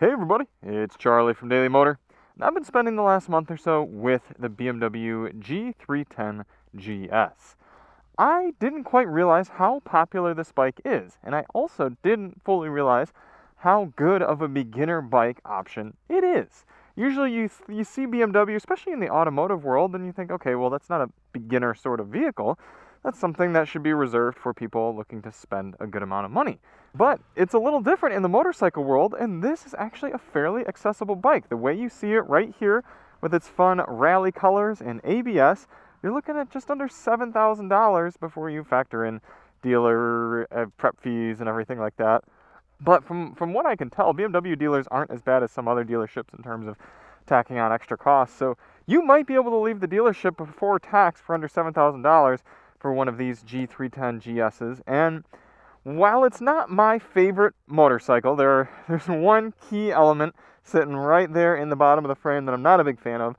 Hey everybody, it's Charlie from Daily Motor, and I've been spending the last month or so with the BMW G310 GS. I didn't quite realize how popular this bike is, and I also didn't fully realize how good of a beginner bike option it is. Usually you see BMW, especially in the automotive world, and you think, okay, well that's not a beginner sort of vehicle. That's something that should be reserved for people looking to spend a good amount of money. But it's a little different in the motorcycle world, and this is actually a fairly accessible bike. The way you see it right here with its fun rally colors and ABS, you're looking at just under $7,000 before you factor in dealer prep fees and everything like that. But from what I can tell, BMW dealers aren't as bad as some other dealerships in terms of tacking on extra costs. So you might be able to leave the dealership before tax for under $7,000 for one of these G310 GSs. And while it's not my favorite motorcycle, there's one key element sitting right there in the bottom of the frame that I'm not a big fan of.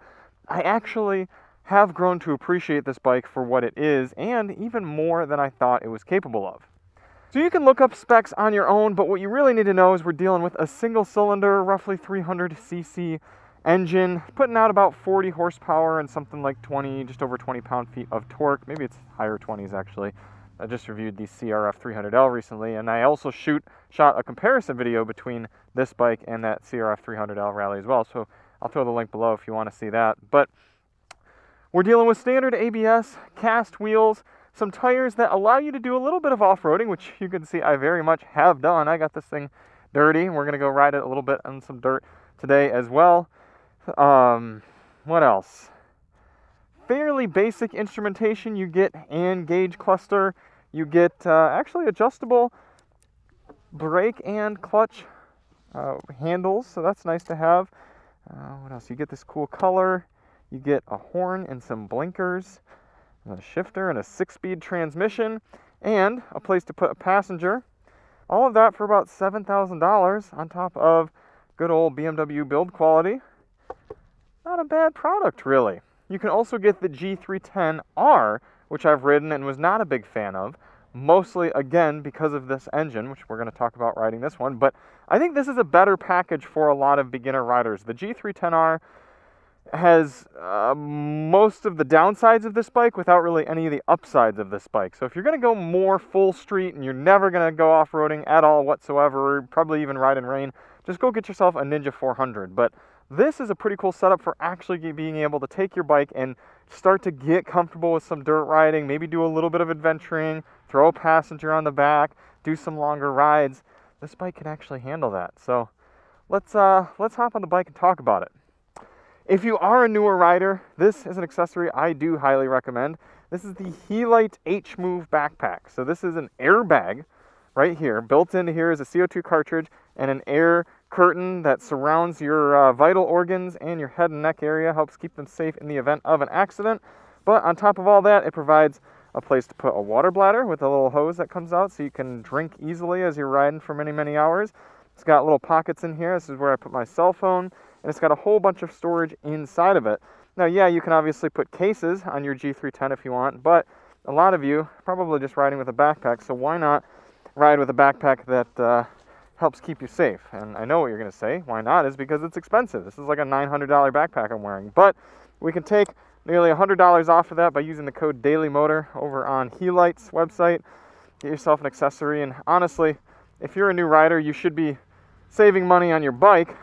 I actually have grown to appreciate this bike for what it is, and even more than I thought it was capable of. So you can look up specs on your own, but what you really need to know is we're dealing with a single cylinder, roughly 300cc engine, putting out about 40 horsepower and something like just over 20 pound-feet of torque. Maybe it's higher 20s actually. I just reviewed the CRF 300L recently, and I also shot a comparison video between this bike and that CRF 300L rally as well. So I'll throw the link below if you want to see that. But we're dealing with standard ABS, cast wheels, some tires that allow you to do a little bit of off-roading, which you can see I very much have done. I got this thing dirty, and we're going to go ride it a little bit on some dirt today as well. What else? Fairly basic instrumentation. You get an gauge cluster. You get actually adjustable brake and clutch handles, so that's nice to have. What else? You get this cool color. You get a horn and some blinkers, a shifter and a 6-speed transmission, and a place to put a passenger. All of that for about $7,000 on top of good old BMW build quality. Not a bad product, really. You can also get the G310R, which I've ridden and was not a big fan of, mostly, again, because of this engine, which we're going to talk about riding this one. But I think this is a better package for a lot of beginner riders. The G310R has most of the downsides of this bike without really any of the upsides of this bike. So if you're going to go more full street and you're never going to go off-roading at all whatsoever, probably even ride in rain, just go get yourself a Ninja 400. But this is a pretty cool setup for actually being able to take your bike and start to get comfortable with some dirt riding, maybe do a little bit of adventuring, throw a passenger on the back, do some longer rides. This bike can actually handle that. So let's hop on the bike and talk about it. If you are a newer rider, this is an accessory I do highly recommend. This is the Helite H-Move backpack. So this is an airbag right here. Built into here is a CO2 cartridge and an air curtain that surrounds your vital organs and your head and neck area, helps keep them safe in the event of an accident. But on top of all that, it provides a place to put a water bladder with a little hose that comes out so you can drink easily as you're riding for many, many hours. It's got little pockets in here. This is where I put my cell phone, and it's got a whole bunch of storage inside of it. Now, yeah, you can obviously put cases on your G310 if you want, but a lot of you are probably just riding with a backpack, so why not ride with a backpack that helps keep you safe? And I know what you're going to say. Why not? Is because it's expensive. This is like a $900 backpack I'm wearing, but we can take nearly $100 off of that by using the code DailyMotor over on Helite's website. Get yourself an accessory, and honestly, if you're a new rider, you should be saving money on your bike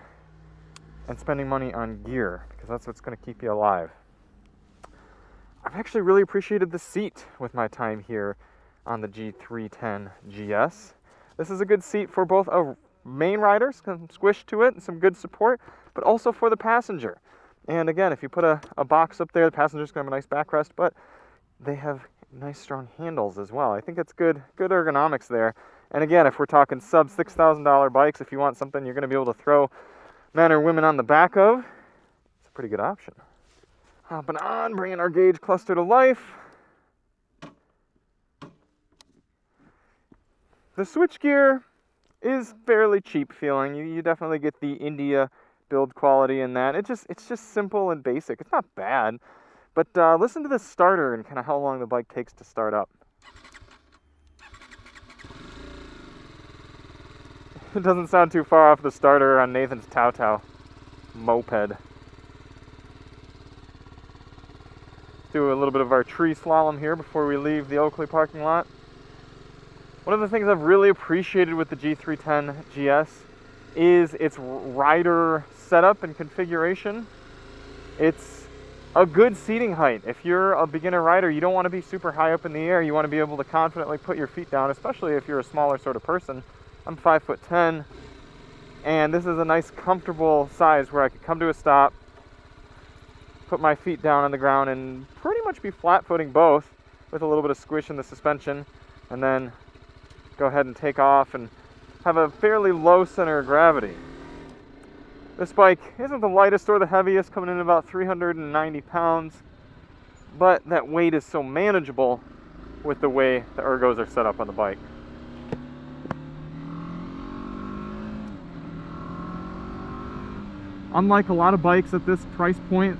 and spending money on gear, because that's what's going to keep you alive. I've actually really appreciated the seat with my time here on the G310 GS. This is a good seat for both a main rider, some squish to it and some good support, but also for the passenger. And again, if you put a box up there, the passenger's going to have a nice backrest, but they have nice strong handles as well. I think it's good ergonomics there. And again, if we're talking sub $6,000 bikes, if you want something you're going to be able to throw men or women on the back of, it's a pretty good option. Hopping on, bringing our gauge cluster to life. The switchgear is fairly cheap feeling. You definitely get the India build quality in that. It's just simple and basic. It's not bad, but listen to the starter and kind of how long the bike takes to start up. It doesn't sound too far off the starter on Nathan's Tau Tau moped. Do a little bit of our tree slalom here before we leave the Oakley parking lot. One of the things I've really appreciated with the G310 GS is its rider setup and configuration. It's a good seating height. If you're a beginner rider, you don't want to be super high up in the air. You want to be able to confidently put your feet down, especially if you're a smaller sort of person. I'm 5'10", and this is a nice comfortable size where I could come to a stop, put my feet down on the ground, and pretty much be flat-footing both with a little bit of squish in the suspension, and then go ahead and take off and have a fairly low center of gravity. This bike isn't the lightest or the heaviest, coming in at about 390 pounds, but that weight is so manageable with the way the ergos are set up on the bike. Unlike a lot of bikes at this price point,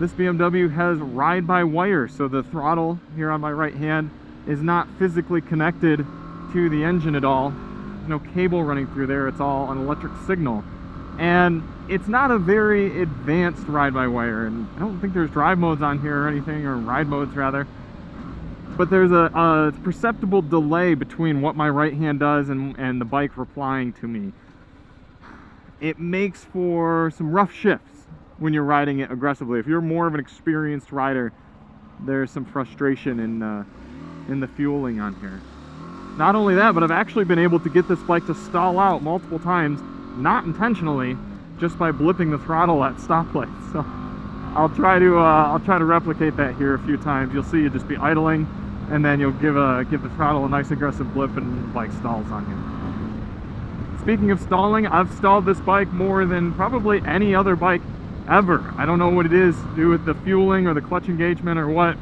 this BMW has ride-by-wire, so the throttle here on my right hand is not physically connected to the engine at all. There's no cable running through there, it's all an electric signal. And it's not a very advanced ride-by-wire, and I don't think there's drive modes on here or anything, or ride modes rather. But there's a perceptible delay between what my right hand does and the bike replying to me. It makes for some rough shifts when you're riding it aggressively. If you're more of an experienced rider, there's some frustration in the fueling on here. Not only that, but I've actually been able to get this bike to stall out multiple times, not intentionally, just by blipping the throttle at stoplights. So I'll try to replicate that here a few times. You'll see you just be idling, and then you'll give the throttle a nice aggressive blip, and the bike stalls on you. Speaking of stalling, I've stalled this bike more than probably any other bike ever. I don't know what it is to do with the fueling or the clutch engagement or what,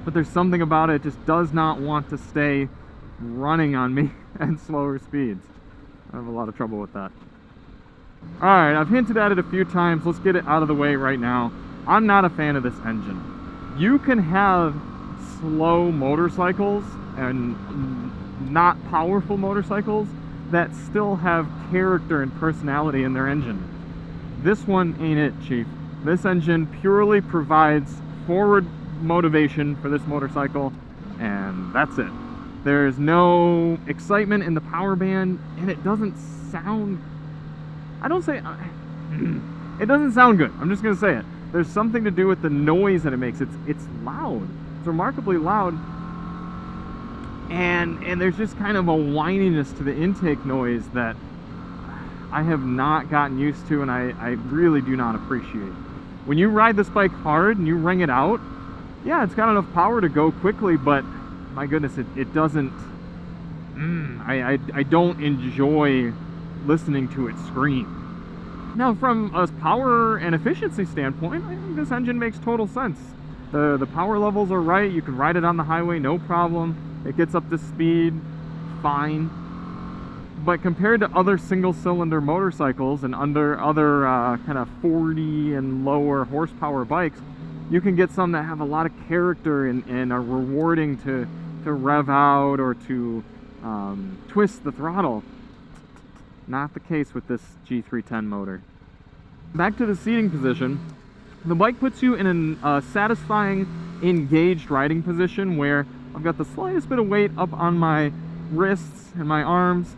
but there's something about it just does not want to stay running on me at slower speeds. I have a lot of trouble with that. Alright, I've hinted at it a few times. Let's get it out of the way right now. I'm not a fan of this engine. You can have slow motorcycles and not powerful motorcycles that still have character and personality in their engine. This one ain't it, Chief. This engine purely provides forward motivation for this motorcycle, and that's it. There's no excitement in the power band, and it doesn't sound... it doesn't sound good. I'm just gonna say it. There's something to do with the noise that it makes. It's loud. It's remarkably loud. And there's just kind of a whininess to the intake noise that I have not gotten used to, and I really do not appreciate. When you ride this bike hard and you ring it out, yeah, it's got enough power to go quickly, but my goodness, it doesn't... I don't enjoy listening to it scream. Now, from a power and efficiency standpoint, I think this engine makes total sense. The power levels are right. You can ride it on the highway, no problem. It gets up to speed, fine. But compared to other single-cylinder motorcycles and other kind of 40 and lower horsepower bikes, you can get some that have a lot of character and are rewarding to rev out or to twist the throttle. Not the case with this G310 motor. Back to the seating position. The bike puts you in a satisfying, engaged riding position where I've got the slightest bit of weight up on my wrists and my arms.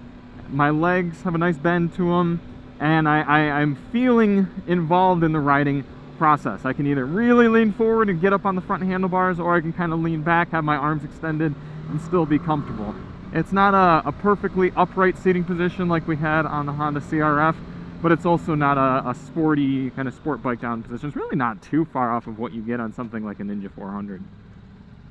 My legs have a nice bend to them, and I'm feeling involved in the riding process. I can either really lean forward and get up on the front handlebars, or I can kind of lean back, have my arms extended, and still be comfortable. It's not a perfectly upright seating position like we had on the Honda CRF, but it's also not a sporty kind of sport bike down position. It's really not too far off of what you get on something like a Ninja 400.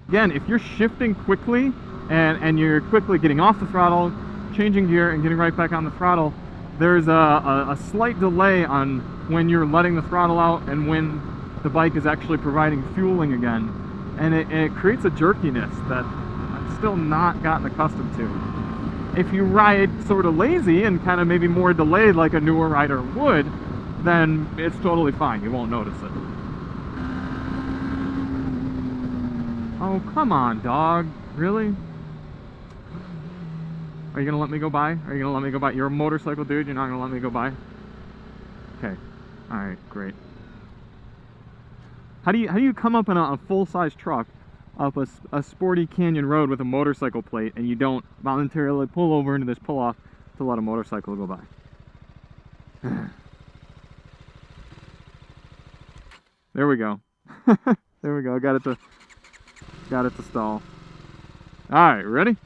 Again, if you're shifting quickly and you're quickly getting off the throttle, changing gear and getting right back on the throttle, there's a slight delay on when you're letting the throttle out and when the bike is actually providing fueling again. And it creates a jerkiness that I've still not gotten accustomed to. If you ride sort of lazy and kind of maybe more delayed like a newer rider would, then it's totally fine. You won't notice it. Oh, come on, dog. Really? Are you gonna let me go by? Are you gonna let me go by? You're a motorcycle dude, you're not gonna let me go by? Okay. Alright, great. How do you come up in a full-size truck up a sporty canyon road with a motorcycle plate and you don't voluntarily pull over into this pull-off to let a motorcycle go by? There we go. There we go. Got it to stall. Alright, ready?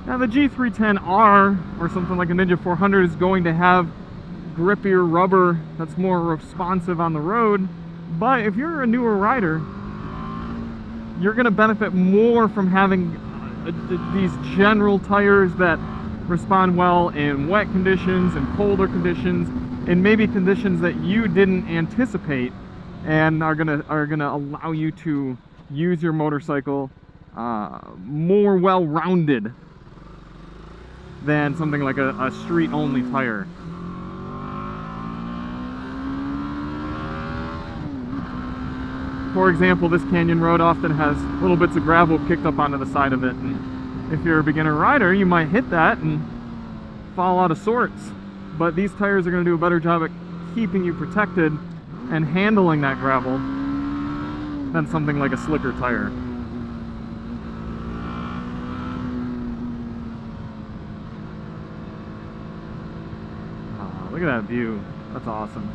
Now the G310R or something like a Ninja 400 is going to have grippier rubber that's more responsive on the road, but if you're a newer rider, you're going to benefit more from having these general tires that respond well in wet conditions and colder conditions, and maybe conditions that you didn't anticipate, and are gonna allow you to use your motorcycle more well-rounded than something like a street-only tire. For example, this canyon road often has little bits of gravel kicked up onto the side of it, and if you're a beginner rider, you might hit that and fall out of sorts. But these tires are going to do a better job at keeping you protected and handling that gravel than something like a slicker tire. Look at that view. That's awesome.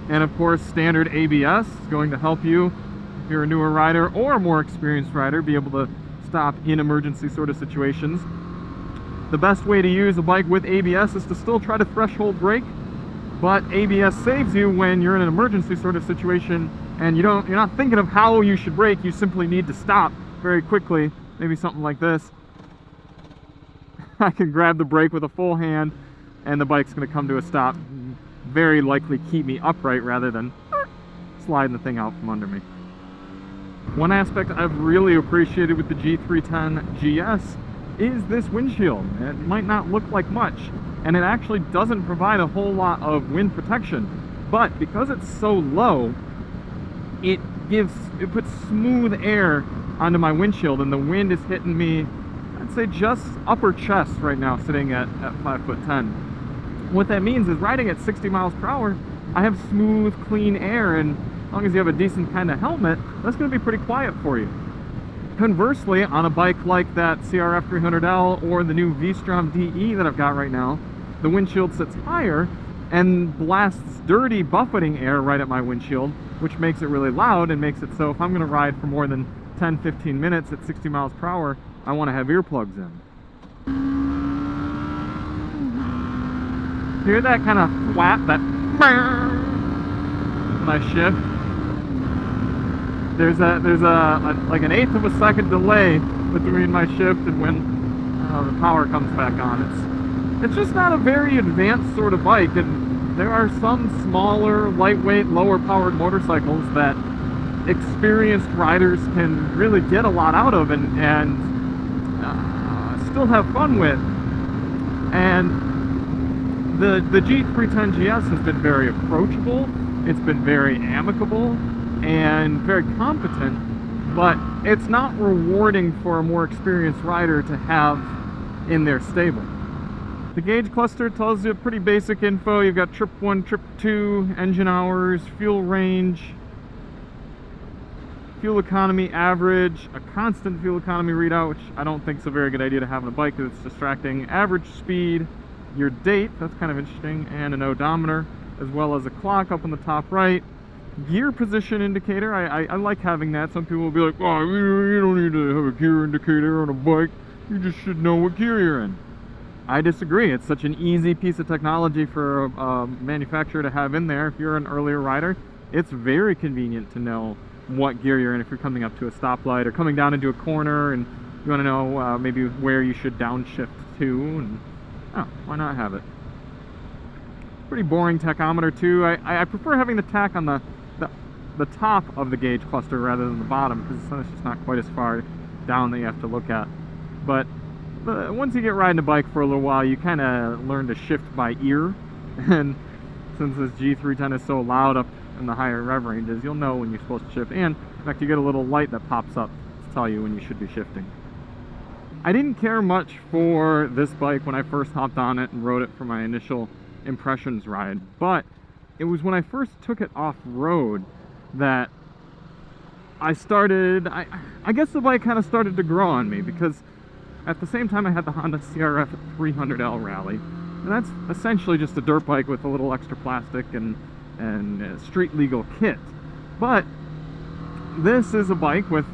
And of course, standard ABS is going to help you, if you're a newer rider or a more experienced rider, be able to stop in emergency sort of situations. The best way to use a bike with ABS is to still try to threshold brake, but ABS saves you when you're in an emergency sort of situation and you're not thinking of how you should brake. You simply need to stop very quickly. Maybe something like this. I can grab the brake with a full hand and the bike's going to come to a stop. Very likely keep me upright rather than sliding the thing out from under me. One aspect I've really appreciated with the G310 GS is this windshield. It might not look like much, and it actually doesn't provide a whole lot of wind protection, but because it's so low, it puts smooth air onto my windshield, and the wind is hitting me, I'd say just upper chest right now, sitting at 5'10". What that means is riding at 60 miles per hour, I have smooth, clean air, and as long as you have a decent kind of helmet, that's going to be pretty quiet for you. Conversely, on a bike like that CRF 300L or the new V-Strom DE that I've got right now, the windshield sits higher and blasts dirty, buffeting air right at my windshield, which makes it really loud and makes it so if I'm going to ride for more than 10-15 minutes at 60 miles per hour, I want to have earplugs in. Hear that kind of thwap, that when I shift? There's like an eighth of a second delay between my shift and when the power comes back on. It's just not a very advanced sort of bike, and there are some smaller, lightweight, lower powered motorcycles that experienced riders can really get a lot out of and still have fun with. And the G310 GS has been very approachable, it's been very amicable, and very competent, but it's not rewarding for a more experienced rider to have in their stable. The gauge cluster tells you pretty basic info. You've got trip 1, trip 2, engine hours, fuel range, fuel economy average, a constant fuel economy readout, which I don't think is a very good idea to have on a bike because it's distracting, average speed, your date, that's kind of interesting, and an odometer, as well as a clock up on the top right. gear position indicator. I like having that. Some people will be like, oh, you don't need to have a gear indicator on a bike. You just should know what gear you're in. I disagree. It's such an easy piece of technology for a manufacturer to have in there. If you're an earlier rider, it's very convenient to know what gear you're in if you're coming up to a stoplight or coming down into a corner and you want to know maybe where you should downshift to. And oh, why not have it? Pretty boring tachometer too. I prefer having the tach on the top of the gauge cluster rather than the bottom, because it's just not quite as far down that you have to look at. But once you get riding a bike for a little while, you kind of learn to shift by ear, and since this G310 is so loud up in the higher rev ranges, you'll know when you're supposed to shift, and in fact you get a little light that pops up to tell you when you should be shifting. I didn't care much for this bike when I first hopped on it and rode it for my initial impressions ride, but it was when I first took it off-road that I started, I guess the bike kind of started to grow on me, because at the same time I had the Honda CRF 300L Rally, and that's essentially just a dirt bike with a little extra plastic and a street legal kit. But this is a bike with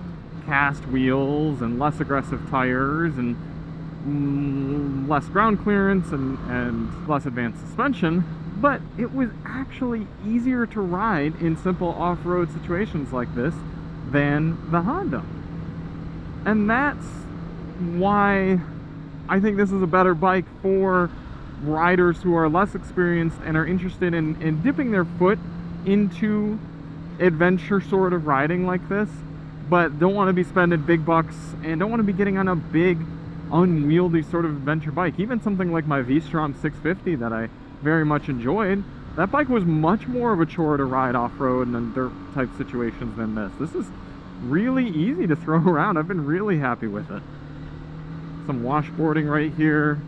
cast wheels and less aggressive tires and less ground clearance and less advanced suspension, but it was actually easier to ride in simple off-road situations like this than the Honda. And that's why I think this is a better bike for riders who are less experienced and are interested in dipping their foot into adventure sort of riding like this, but don't want to be spending big bucks and don't want to be getting on a big unwieldy sort of adventure bike. Even something like my V-Strom 650 that I very much enjoyed, that bike was much more of a chore to ride off-road and in dirt type situations than this. This is really easy to throw around. I've been really happy with it. Some washboarding right here,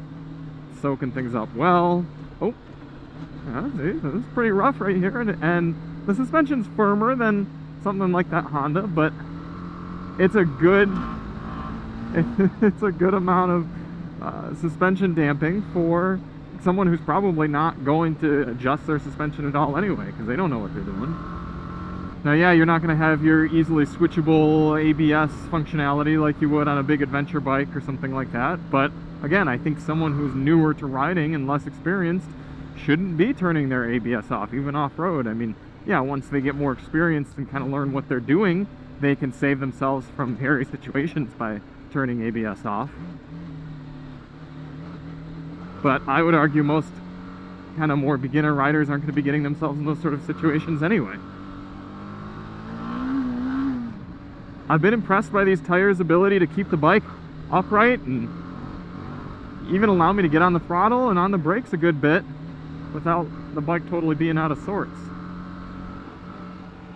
soaking things up well. Oh, yeah, see, this is pretty rough right here, and the suspension's firmer than something like that Honda, but it's a good amount of suspension damping for someone who's probably not going to adjust their suspension at all anyway, because they don't know what they're doing. Now, yeah, you're not going to have your easily switchable ABS functionality like you would on a big adventure bike or something like that, but again, I think someone who's newer to riding and less experienced shouldn't be turning their ABS off, even off-road. I mean, yeah, once they get more experienced and kind of learn what they're doing, they can save themselves from hairy situations by turning ABS off. But I would argue most kind of more beginner riders aren't going to be getting themselves in those sort of situations anyway. I've been impressed by these tires' ability to keep the bike upright and even allow me to get on the throttle and on the brakes a good bit without the bike totally being out of sorts.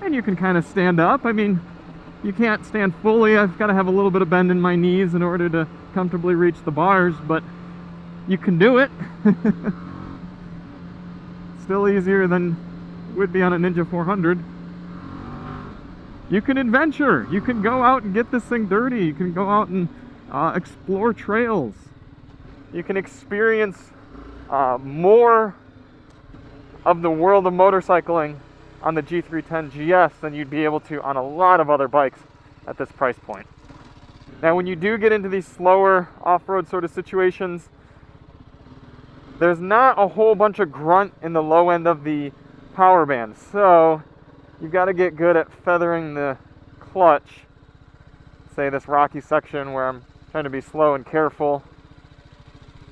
And you can kind of stand up. I mean, you can't stand fully. I've got to have a little bit of bend in my knees in order to comfortably reach the bars, but you can do it. Still easier than it would be on a Ninja 400. You can adventure. You can go out and get this thing dirty. You can go out and explore trails. You can experience more of the world of motorcycling on the G310 GS than you'd be able to on a lot of other bikes at this price point. Now, when you do get into these slower off-road sort of situations, there's not a whole bunch of grunt in the low end of the power band, so you've got to get good at feathering the clutch. Say this rocky section where I'm trying to be slow and careful.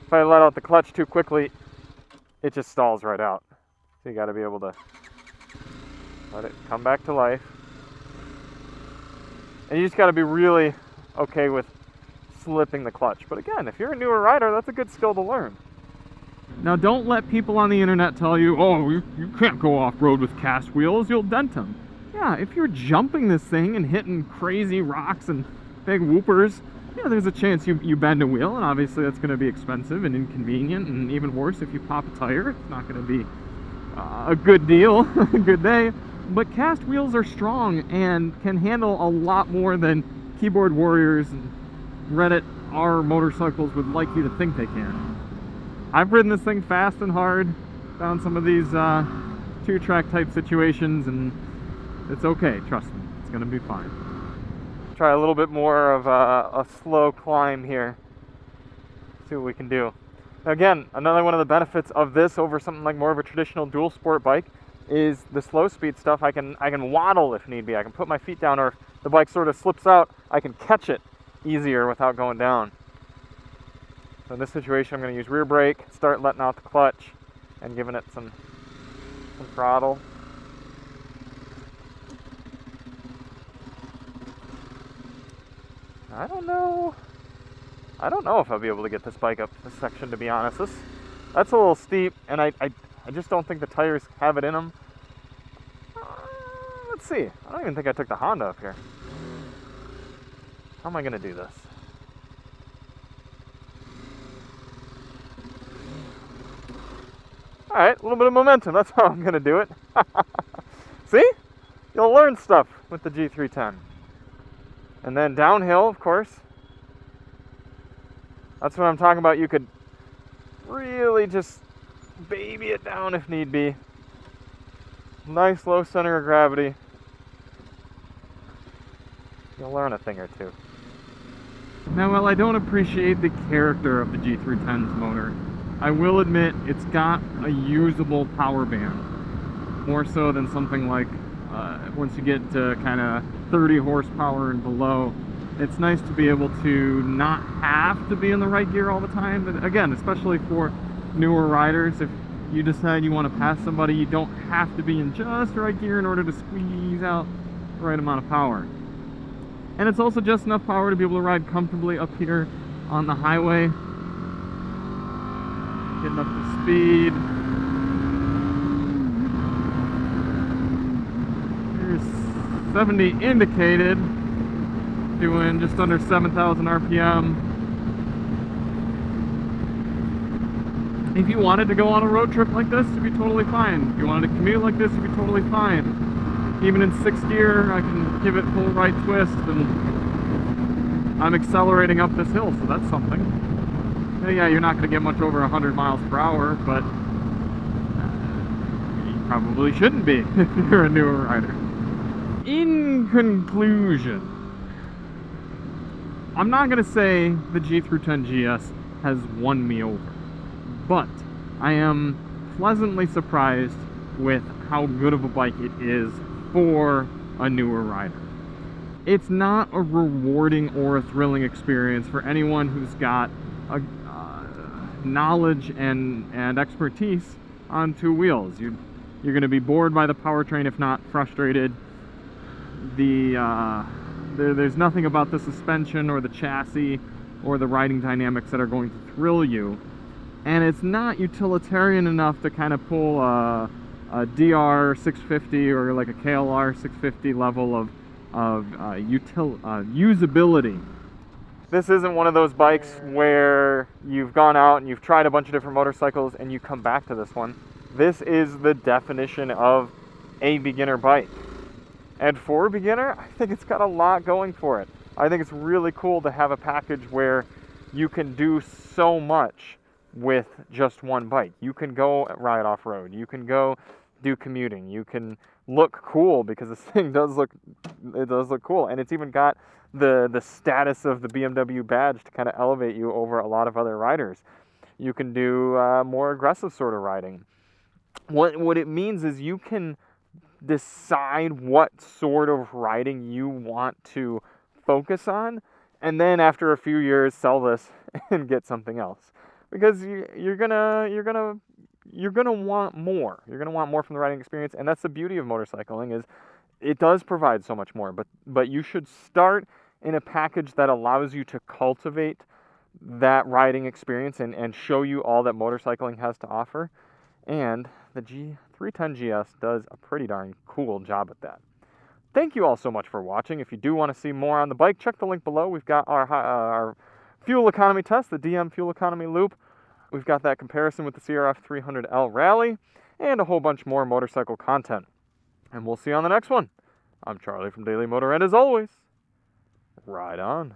If I let out the clutch too quickly, it just stalls right out. So you got to be able to let it come back to life. And you just got to be really okay with slipping the clutch. But again, if you're a newer rider, that's a good skill to learn. Now, don't let people on the internet tell you, oh, you can't go off-road with cast wheels, you'll dent them. Yeah, if you're jumping this thing and hitting crazy rocks and big whoopers, yeah, there's a chance you bend a wheel, and obviously that's going to be expensive and inconvenient, and even worse, if you pop a tire, it's not going to be a good deal, a good day. But cast wheels are strong and can handle a lot more than keyboard warriors and Reddit R motorcycles would like you to think they can. I've ridden this thing fast and hard down some of these two-track type situations, and It's okay, trust me. It's gonna be fine. Try a little bit more of a slow climb here. See what we can do. Again, another one of the benefits of this over something like more of a traditional dual sport bike is the slow speed stuff. I can waddle if need be. I can put my feet down, or if the bike sort of slips out, I can catch it easier without going down. So in this situation, I'm going to use rear brake, start letting out the clutch, and giving it some throttle. I don't know if I'll be able to get this bike up this section, to be honest. That's a little steep, and I just don't think the tires have it in them. Let's see. I don't even think I took the Honda up here. How am I going to do this? Alright, a little bit of momentum. That's how I'm going to do it. See? You'll learn stuff with the G310. And then downhill, of course. That's what I'm talking about. You could really just baby it down if need be. Nice low center of gravity. You'll learn a thing or two. Now, while I don't appreciate the character of the G310's motor, I will admit it's got a usable power band. More so than something like once you get to kind of 30 horsepower and below, it's nice to be able to not have to be in the right gear all the time. But again, especially for newer riders, if you decide you want to pass somebody, you don't have to be in just the right gear in order to squeeze out the right amount of power. And it's also just enough power to be able to ride comfortably up here on the highway. Getting up to speed. Here's 70 indicated. Doing just under 7,000 RPM. If you wanted to go on a road trip like this, it'd be totally fine. If you wanted to commute like this, it'd be totally fine. Even in 6th gear, I can give it full right twist, and I'm accelerating up this hill, so that's something. Yeah, you're not going to get much over 100 miles per hour, but you probably shouldn't be if you're a newer rider. In conclusion, I'm not going to say the G310 GS has won me over, but I am pleasantly surprised with how good of a bike it is for a newer rider. It's not a rewarding or a thrilling experience for anyone who's got a knowledge and expertise on two wheels. You're going to be bored by the powertrain, if not frustrated. There's nothing about the suspension or the chassis or the riding dynamics that are going to thrill you. And it's not utilitarian enough to kind of pull a DR 650 or like a KLR 650 level of usability. This isn't one of those bikes where you've gone out and you've tried a bunch of different motorcycles and you come back to this one. This is the definition of a beginner bike. And for a beginner, I think it's got a lot going for it. I think it's really cool to have a package where you can do so much with just one bike. You can go ride off-road. You can go do commuting. You can look cool, because this thing does look cool. And it's even got the status of the BMW badge to kind of elevate you over a lot of other riders. You can do more aggressive sort of riding. What it means is you can decide what sort of riding you want to focus on, and then after a few years sell this and get something else, because you're gonna want more. You're gonna want more from the riding experience, and that's the beauty of motorcycling, is it does provide so much more. But you should start in a package that allows you to cultivate that riding experience and show you all that motorcycling has to offer. And the G310 GS does a pretty darn cool job at that. Thank you all so much for watching. If you do want to see more on the bike, check the link below. We've got our fuel economy test, the DM fuel economy loop. We've got that comparison with the CRF 300L Rally, and a whole bunch more motorcycle content. And we'll see you on the next one. I'm Charlie from Daily Motor, and as always, ride on.